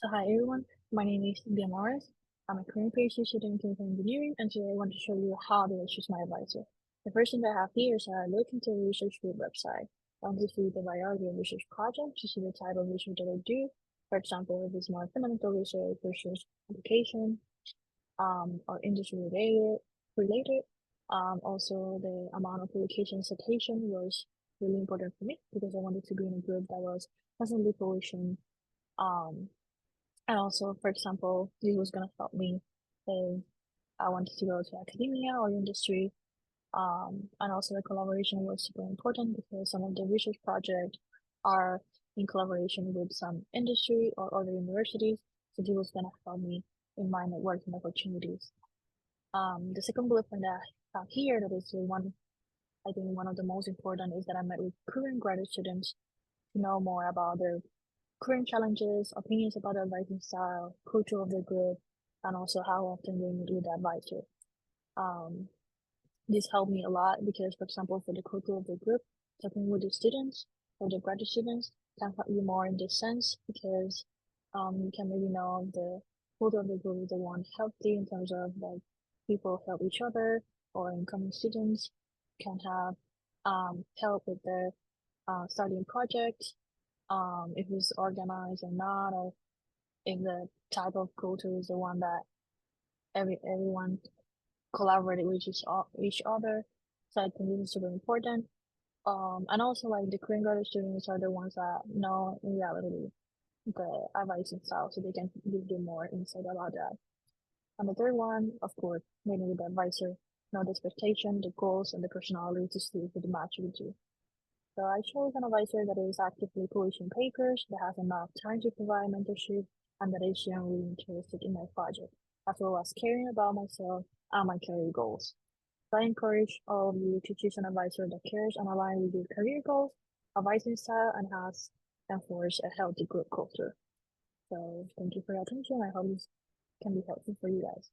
So hi everyone, my name is Diamarys. I'm a current PhD student in chemical engineering, and today I want to show you how to choose my advisor. The first thing that I have here is I look into the research group website. I want to see the variety of research projects to see the type of research that I do. For example, if it's more fundamental research versus application, or industry related. Also the amount of publication citation was really important for me because I wanted to be in a group that was constantly publishing um and also, for example, this was gonna help me if I wanted to go to academia or industry. And also the collaboration was super important because some of the research projects are in collaboration with some industry or other universities. So this was gonna help me in my networking opportunities. The second bullet point that I have here that is the one I think one of the most important is that I met with current graduate students to know more about their current challenges, opinions about the advising style, culture of the group, and also how often they meet with the advisor. Um, this helped me a lot because, for example, for the culture of the group, talking with the students or the graduate students can help you more in this sense because you can maybe know if the culture of the group is the one healthy in terms of like people help each other or incoming students can have help with their studying projects if it's organized or not, or if the type of culture is the one that everyone collaborated with each other. So I think this is super important. And also like the Korean graduate students are the ones that know in reality the advising style, so they can give you more insight about that. And the third one, of course, meeting with the advisor, know the expectation, the goals, and the personality to see if it match with you. So I chose an advisor that is actively publishing papers, that has enough time to provide mentorship, and that is genuinely interested in my project, as well as caring about myself and my career goals. So I encourage all of you to choose an advisor that cares and aligns with your career goals, advising style, and has enforced a healthy group culture. So thank you for your attention. I hope this can be helpful for you guys.